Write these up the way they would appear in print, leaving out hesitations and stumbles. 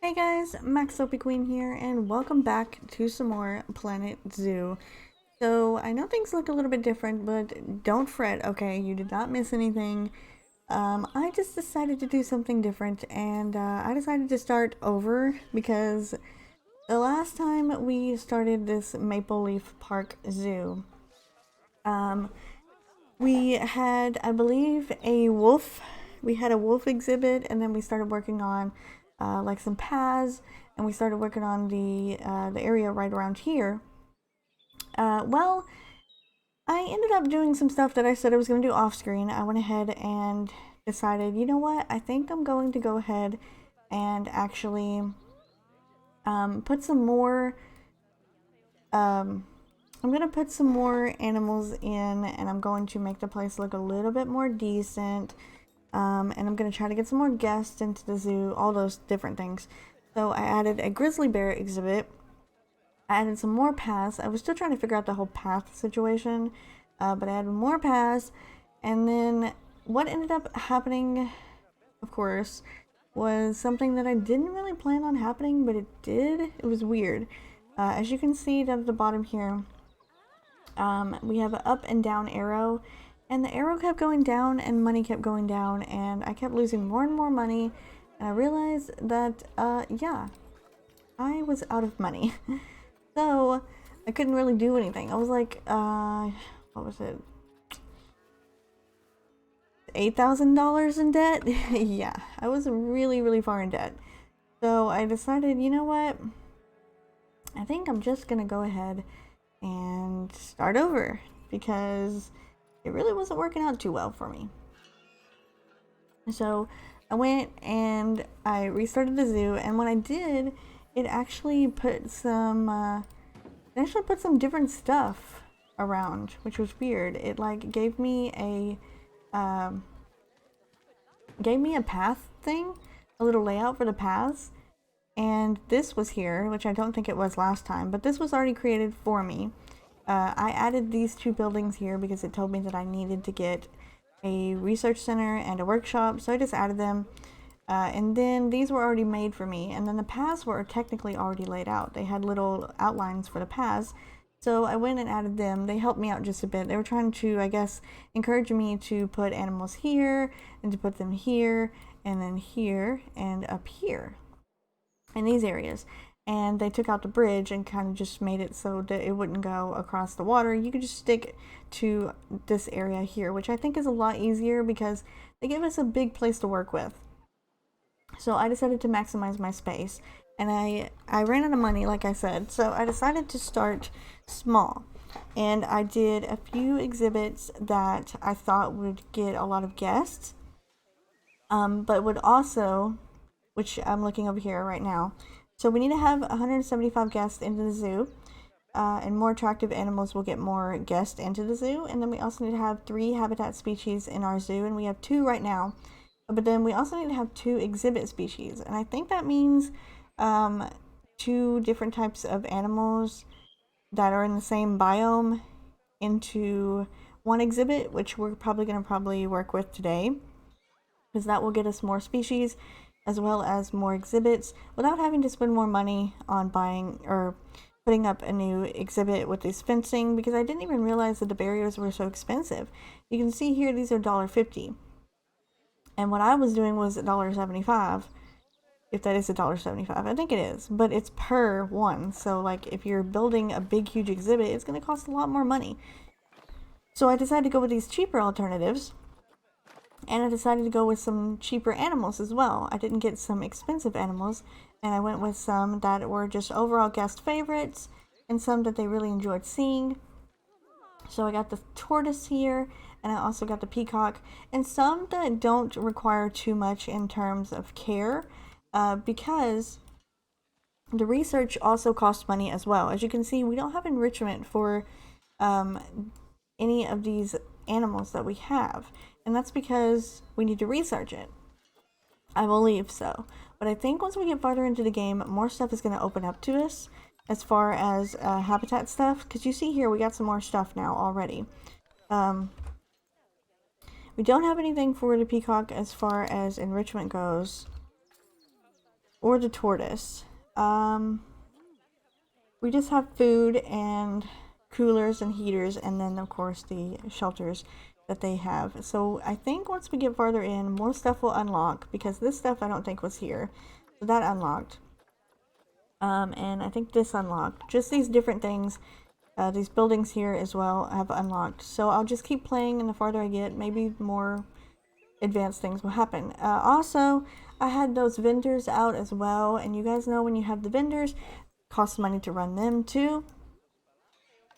Hey guys, MaxLPQueen here, and welcome back to some more Planet Zoo. So, I know things look a little bit different, but don't fret, okay? You did not miss anything. I just decided to do something different, and I decided to start over because the last time we started this Maple Leaf Park Zoo, um, we had, I believe, a wolf. We had a wolf exhibit, and then we started working on like some paths, and we started working on the area right around here. Well, I ended up doing some stuff that I said I was going to do off screen. I went ahead and decided, you know what? I think I'm going to go ahead and actually put some more. I'm gonna put some more animals in, and I'm going to make the place look a little bit more decent. And I'm gonna try to get some more guests into the zoo, all those different things. So I added a grizzly bear exhibit. I added some more paths. I was still trying to figure out the whole path situation, but I added more paths. And then what ended up happening, of course, was something that I didn't really plan on happening, but it did. It was weird. As you can see down at the bottom here, we have an up and down arrow, and the arrow kept going down and money kept going down, and I kept losing more and more money, and I realized that, yeah, I was out of money. So I couldn't really do anything. I was like, what was it? $8,000 in debt? Yeah, I was really, really far in debt. So I decided, you know what? I think I'm just gonna go ahead and start over because it really wasn't working out too well for me. So I went and I restarted the zoo, and when I did, it actually put some different stuff around, which was weird. It like gave me a path thing, a little layout for the paths, and this was here, which I don't think it was last time, but this was already created for me. I added these two buildings here because it told me that I needed to get a research center and a workshop, so I just added them. And then these were already made for me, and then the paths were technically already laid out. They had little outlines for the paths, so I went and added them. They helped me out just a bit. They were trying to, I guess, encourage me to put animals here, and to put them here, and then here, and up here, in these areas. And they took out the bridge and kind of just made it so that it wouldn't go across the water. You could just stick to this area here, which I think is a lot easier because they give us a big place to work with. So I decided to maximize my space, and I ran out of money, like I said, so I decided to start small. And I did a few exhibits that I thought would get a lot of guests, but would also, which I'm looking over here right now. So we need to have 175 guests into the zoo, and more attractive animals will get more guests into the zoo. And then we also need to have 3 habitat species in our zoo, and we have 2 right now. But then we also need to have 2 exhibit species, and I think that means 2 different types of animals that are in the same biome into one exhibit, which we're probably going to work with today, because that will get us more species as well as more exhibits without having to spend more money on buying or putting up a new exhibit with this fencing, because I didn't even realize that the barriers were so expensive. You can see here these are $1.50, and what I was doing was $1.75. If that is $1.75, I think it is, but it's per one. So like if you're building a big huge exhibit, it's going to cost a lot more money. So I decided to go with these cheaper alternatives, and I decided to go with some cheaper animals as well. I didn't get some expensive animals, and I went with some that were just overall guest favorites and some that they really enjoyed seeing. So I got the tortoise here, and I also got the peacock, and some that don't require too much in terms of care, because the research also costs money as well. As you can see, we don't have enrichment for any of these animals that we have, and that's because we need to research it. I believe so. But I think once we get farther into the game, more stuff is going to open up to us as far as habitat stuff, because you see here we got some more stuff now already. We don't have anything for the peacock as far as enrichment goes. or the tortoise. We just have food and coolers and heaters, and then of course the shelters that they have. So I think once we get farther in, more stuff will unlock, because this stuff I don't think was here. So that unlocked. And I think this unlocked. Just these different things, these buildings here as well have unlocked. So I'll just keep playing, and the farther I get, maybe more advanced things will happen. Also, I had those vendors out as well, and you guys know when you have the vendors, it costs money to run them too.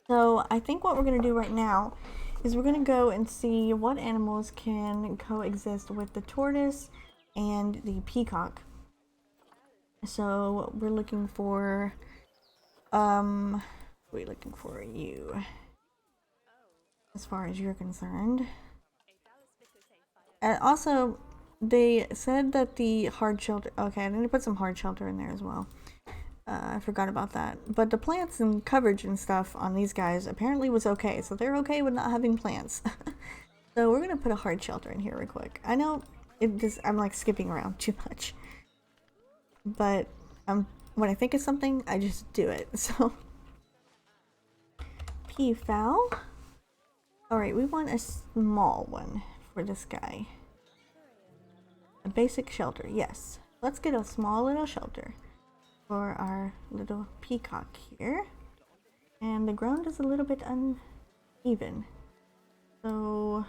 So I think what we're going to do right now is we're going to go and see what animals can coexist with the tortoise and the peacock. So we're looking for, we're looking for you, as far as you're concerned. And also, they said that the hard shelter, okay, I need to put some hard shelter in there as well. I forgot about that. But the plants and coverage and stuff on these guys apparently was okay, so they're okay with not having plants. So we're gonna put a hard shelter in here real quick. I know I'm like skipping around too much, but when I think of something, I just do it. So peafowl. All right, we want a small one for this guy. A basic shelter, yes. Let's get a small little shelter for our little peacock here. And the ground is a little bit uneven. So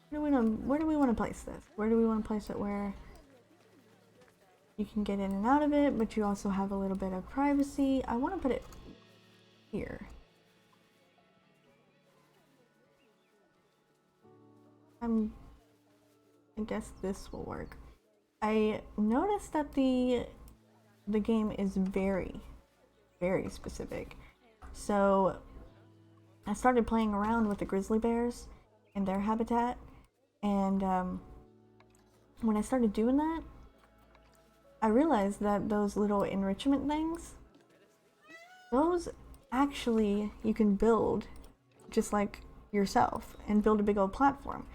where do we want to place this? Where do we want to place it where you can get in and out of it, but you also have a little bit of privacy? I want to put it here. I guess this will work. I noticed that the game is very, very specific. So I started playing around with the grizzly bears and their habitat, and when I started doing that, I realized that those little enrichment things, those actually you can build just like yourself and build a big old platform.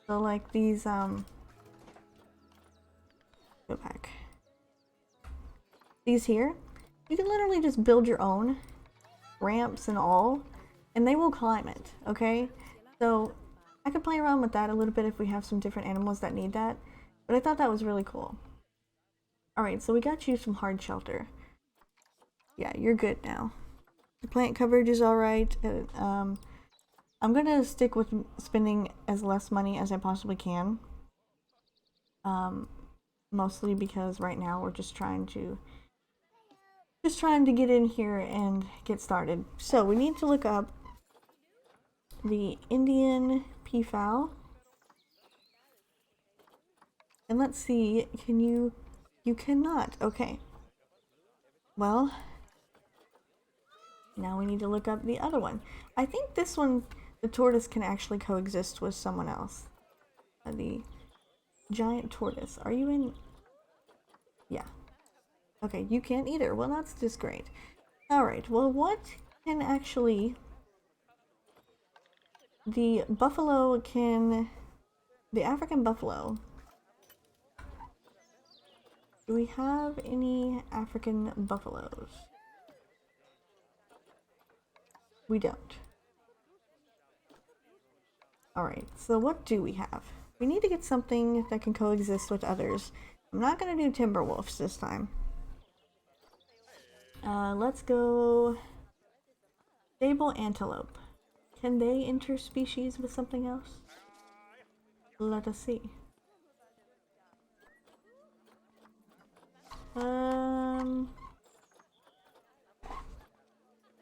So like these go back. These here, you can literally just build your own ramps and all, and they will climb it, okay? So I could play around with that a little bit if we have some different animals that need that, but I thought that was really cool. Alright, so we got you some hard shelter. Yeah, you're good now. The plant coverage is alright. I'm gonna stick with spending as less money as I possibly can. Mostly because right now we're just trying to get in here and get started. So we need to look up the Indian peafowl. And let's see, you cannot. Okay. Well, now we need to look up the other one. I think this one, the tortoise, can actually coexist with someone else. The giant tortoise. Are you in? Yeah. Okay, you can't either. Well, that's just great. Alright, well, what can actually... The buffalo can... The African buffalo... Do we have any African buffaloes? We don't. Alright, so what do we have? We need to get something that can coexist with others. I'm not going to do timber wolves this time. Let's go... Sable antelope. Can they interspecies with something else? Let us see.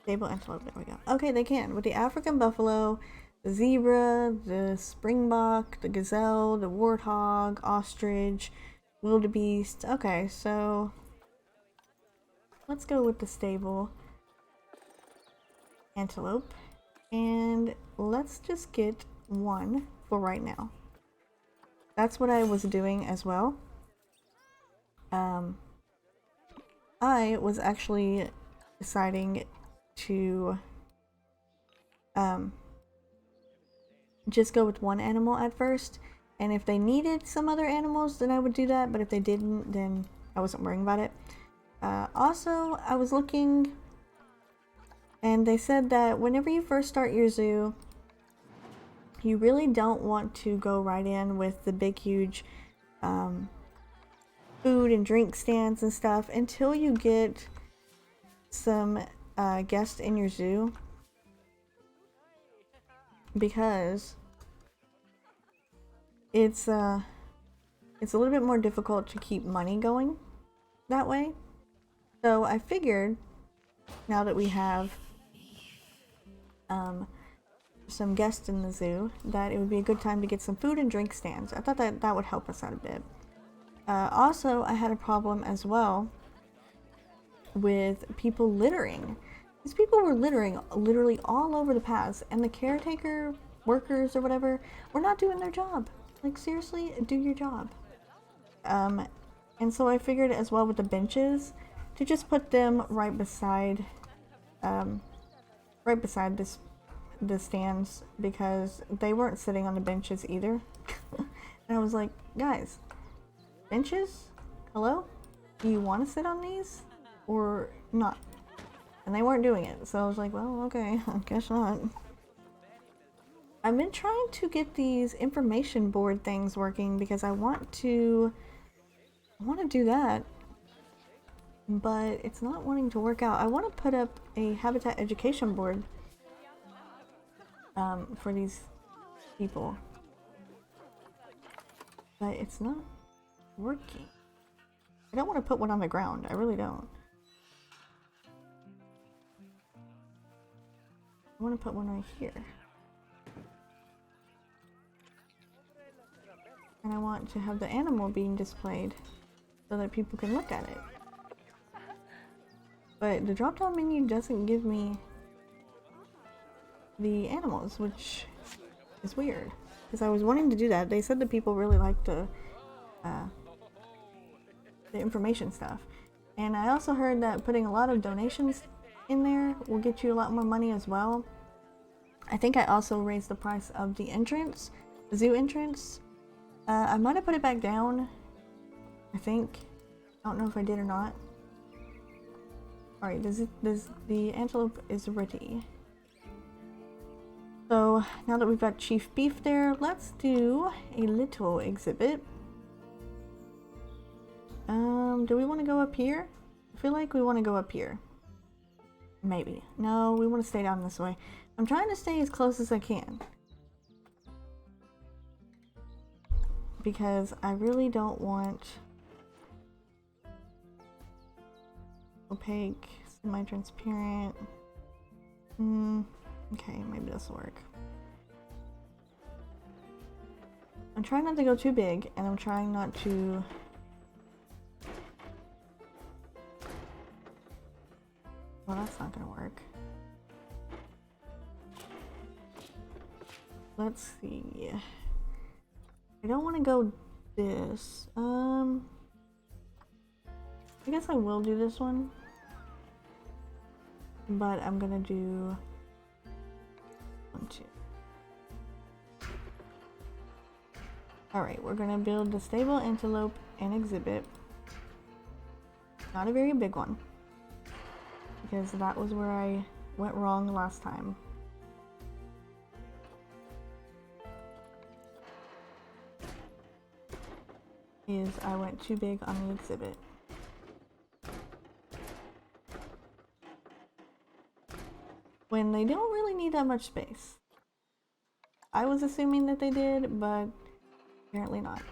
Sable antelope, there we go. Okay, they can. With the African buffalo, the zebra, the springbok, the gazelle, the warthog, ostrich, wildebeest. Okay, so let's go with the stable antelope. And let's just get one for right now. That's what I was doing as well. I was actually deciding to just go with one animal at first, and if they needed some other animals, then I would do that, but if they didn't, then I wasn't worrying about it. Also, I was looking, and they said that whenever you first start your zoo, you really don't want to go right in with the big, huge food and drink stands and stuff until you get some guests in your zoo, because it's a little bit more difficult to keep money going that way. So I figured, now that we have some guests in the zoo, that it would be a good time to get some food and drink stands. I thought that would help us out a bit. Also, I had a problem as well with people littering. These people were littering literally all over the paths, and the caretaker workers or whatever were not doing their job. Like, seriously, do your job. And so I figured as well with the benches to just put them right beside the stands, because they weren't sitting on the benches either. And I was like, guys, benches? Hello? Do you want to sit on these or not? And they weren't doing it. So I was like, well, okay, I guess not. I've been trying to get these information board things working because I want to do that, but it's not wanting to work out. I want to put up a habitat education board for these people, but it's not working. I don't want to put one on the ground. I really don't. I want to put one right here. And I want to have the animal being displayed so that people can look at it. But the drop-down menu doesn't give me the animals, which is weird. Because I was wanting to do that. They said that people really like the information stuff. And I also heard that putting a lot of donations in there will get you a lot more money as well. I think I also raised the price of the entrance, the zoo entrance. I might have put it back down, I think. I don't know if I did or not. Alright, the antelope is ready. So now that we've got Chief Beef there, let's do a little exhibit. Do we want to go up here? I feel like we want to go up here. Maybe. No, we want to stay down this way. I'm trying to stay as close as I can, because I really don't want opaque, semi-transparent. Okay, maybe this will work. I'm trying not to go too big, and I'm trying not to... Well, that's not gonna work. Let's see. I don't want to go this. I guess I will do this one. But I'm gonna do 1, 2. Alright, we're gonna build the stable, antelope, and exhibit. Not a very big one, because that was where I went wrong last time. Is I went too big on the exhibit. When they don't really need that much space. I was assuming that they did, but apparently not.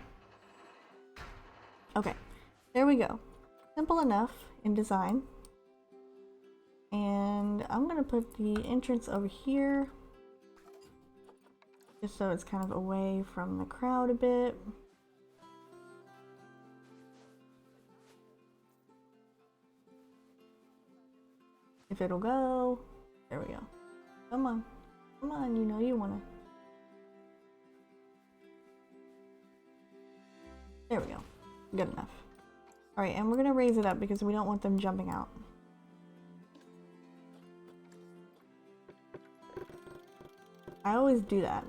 Okay, there we go. Simple enough in design. And I'm gonna put the entrance over here, just so it's kind of away from the crowd a bit. If it'll go. There we go. Come on. Come on, you know you wanna. There we go. Good enough. Alright, and we're gonna raise it up because we don't want them jumping out. I always do that.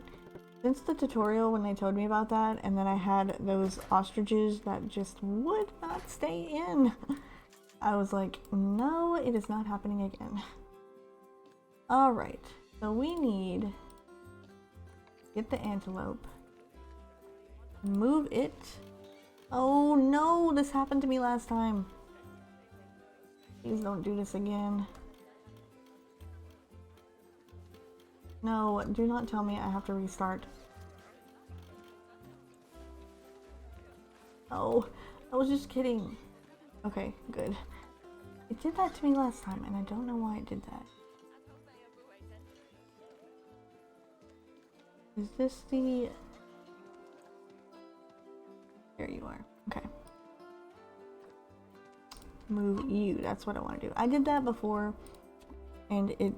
Since the tutorial when they told me about that, and then I had those ostriches that just would not stay in, I was like, no, it is not happening again. Alright, so we need get the antelope, move it. Oh no, this happened to me last time. Please don't do this again. No, do not tell me I have to restart. Oh, I was just kidding. Okay, good. It did that to me last time, and I don't know why it did that. Is this the... There you are. Okay. Move you. That's what I want to do. I did that before, and it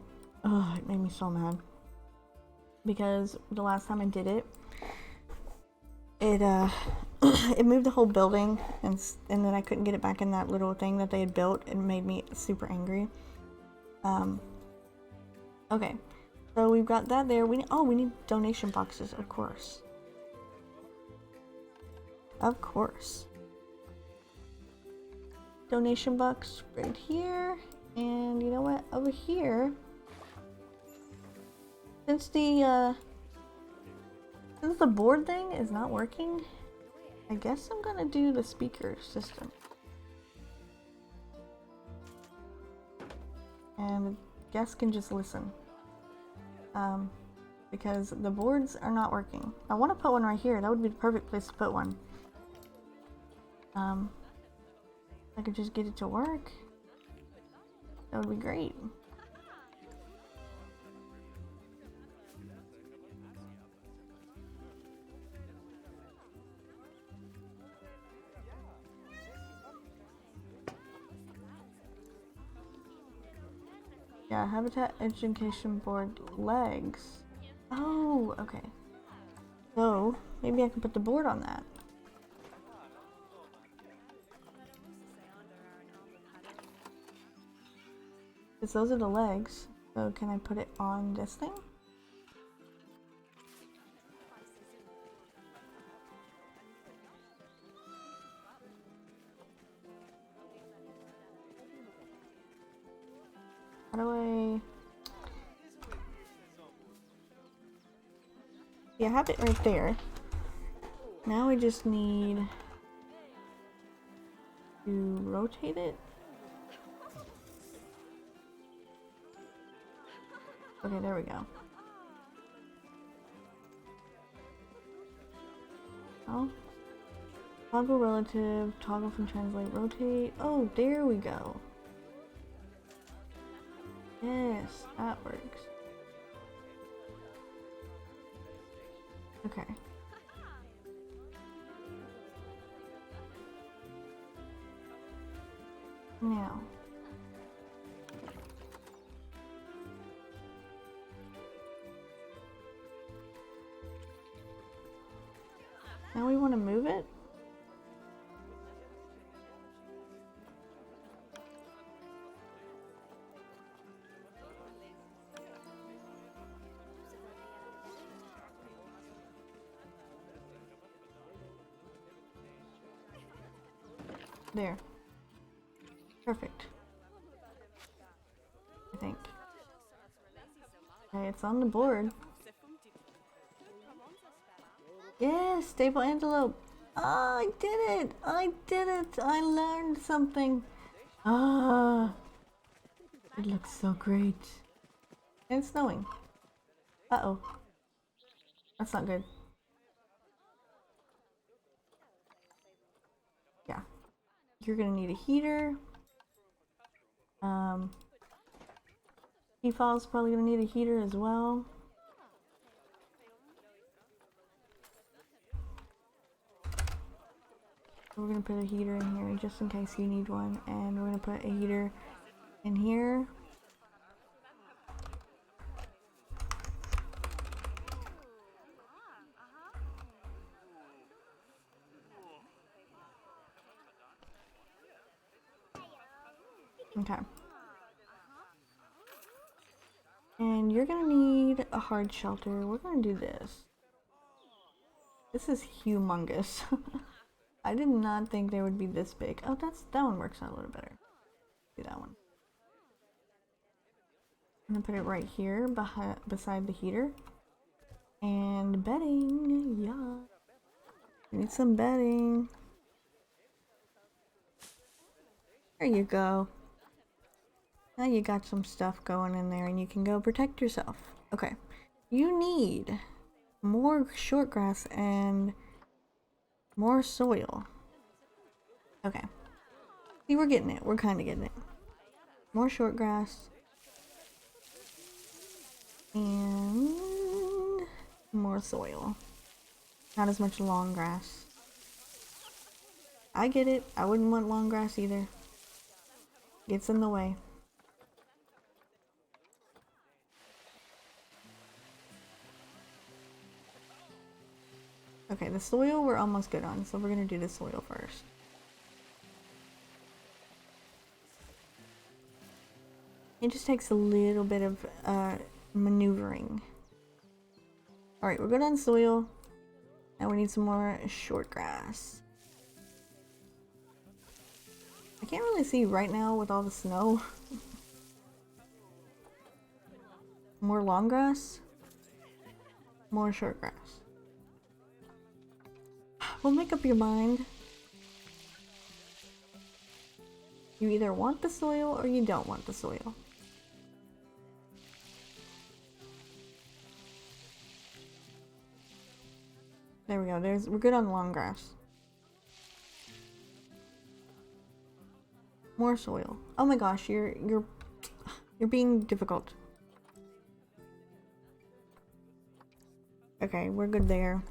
made me so mad. Because the last time I did it, it it moved the whole building, and then I couldn't get it back in that little thing that they had built. It made me super angry. Okay, so we've got that there. We need donation boxes, of course. Of course. Donation box right here, and you know what? Over here, since the board thing is not working, I guess I'm gonna do the speaker system. And guests can just listen. Because the boards are not working. I want to put one right here. That would be the perfect place to put one. I could just get it to work. That would be great. Yeah, habitat education board legs. Oh, okay. So maybe I can put the board on that. Because those are the legs. So can I put it on this thing? How do I... Yeah, I have it right there. Now we just need to rotate it. Okay, there we go. Oh. Toggle relative, toggle from translate, rotate. Oh, there we go. Yes, that works. Okay. Now. Now we want to move it. There. Perfect. I think. Okay, it's on the board. Yes, stable antelope. Oh, I did it! I did it! I learned something. Ah, it looks so great. And it's snowing. Uh-oh. That's not good. Yeah. You're gonna need a heater. Default's probably gonna need a heater as well. We're gonna put a heater in here just in case you need one, and we're gonna put a heater in here. Okay. And you're gonna need a hard shelter. We're gonna do this. This is humongous. I did not think they would be this big. Oh, that one works out a little better. Do that one. I'm gonna put it right here beside the heater. And bedding, yeah. Need some bedding. There you go. Now you got some stuff going in there and you can go protect yourself. Okay. You need more short grass and more soil. Okay. See, we're getting it. We're kind of getting it. More short grass. And more soil. Not as much long grass. I get it. I wouldn't want long grass either. Gets in the way. Okay, the soil we're almost good on, so we're gonna do the soil first. It just takes a little bit of maneuvering. Alright, we're good on soil. Now we need some more short grass. I can't really see right now with all the snow. More long grass. More short grass. Well, make up your mind. You either want the soil or you don't want the soil. There we go. We're good on long grass. More soil. Oh my gosh, you're being difficult. Okay, we're good there.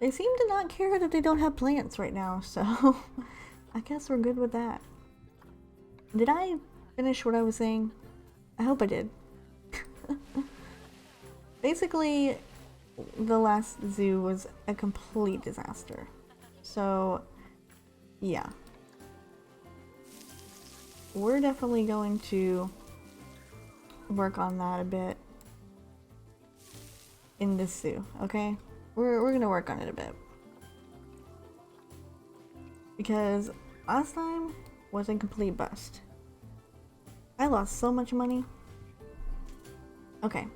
They seem to not care that they don't have plants right now, so I guess we're good with that. Did I finish what I was saying? I hope I did. Basically, the last zoo was a complete disaster. So, yeah. We're definitely going to work on that a bit in this zoo, okay? We're gonna work on it a bit. Because last time was a complete bust. I lost so much money. Okay.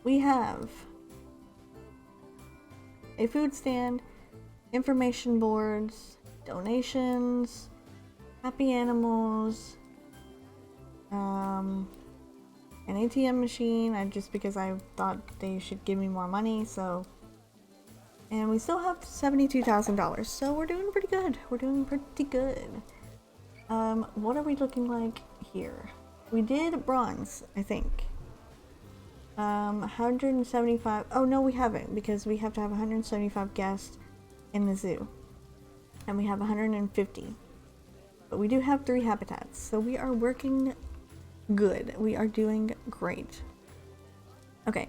We have a food stand, information boards, donations, happy animals, an ATM machine, just because I thought they should give me more money, so. And we still have $72,000, so we're doing pretty good. We're doing pretty good. What are we looking like here? We did bronze, I think. 175. Oh no, we haven't, because we have to have 175 guests in the zoo, and we have 150. But we do have 3 habitats, so we are working good. We are doing great. Okay,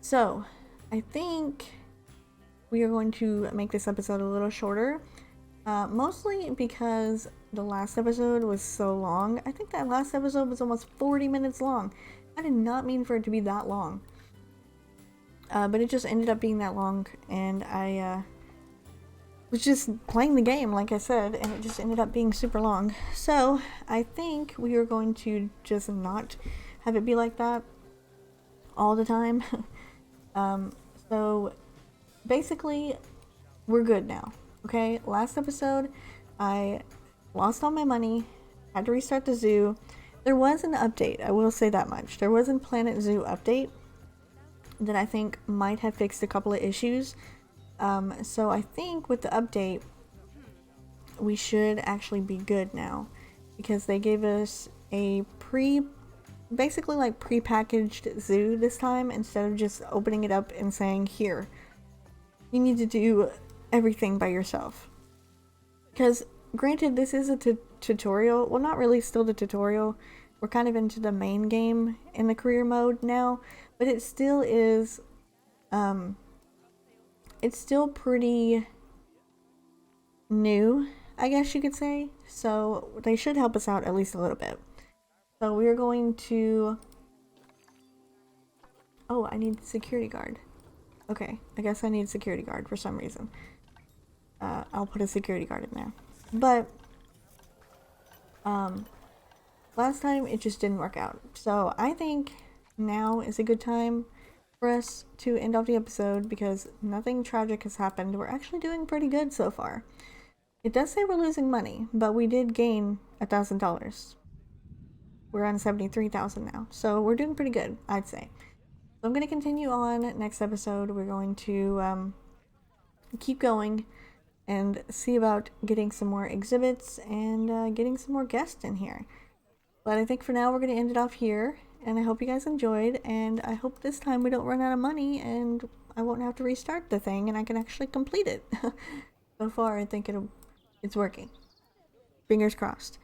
so I think we are going to make this episode a little shorter, mostly because the last episode was so long. I think that last episode was almost 40 minutes long. I did not mean for it to be that long, but it just ended up being that long, and I was just playing the game, like I said, and it just ended up being super long. So I think we are going to just not have it be like that all the time. So basically, we're good now. Okay, last episode, I lost all my money, had to restart the zoo. There was an update, I will say that much. There was a Planet Zoo update that I think might have fixed a couple of issues. So I think with the update, we should actually be good now, because they gave us a basically like pre-packaged zoo this time, instead of just opening it up and saying, here, you need to do everything by yourself. Because granted, this is a tutorial. Well, not really still the tutorial. We're kind of into the main game in the career mode now, but it still is, it's still pretty new, I guess you could say. So they should help us out at least a little bit. So we're going to, oh, I need security guard. Okay, I guess I need a security guard for some reason. I'll put a security guard in there. But, last time it just didn't work out. So I think now is a good time for us to end off the episode because nothing tragic has happened. We're actually doing pretty good so far. It does say we're losing money, but we did gain $1,000. We're on 73,000 now, so we're doing pretty good, I'd say. So I'm going to continue on next episode. We're going to keep going and see about getting some more exhibits and getting some more guests in here. But I think for now we're going to end it off here, and I hope you guys enjoyed, and I hope this time we don't run out of money and I won't have to restart the thing and I can actually complete it. So far I think it's working. Fingers crossed.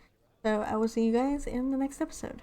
So I will see you guys in the next episode.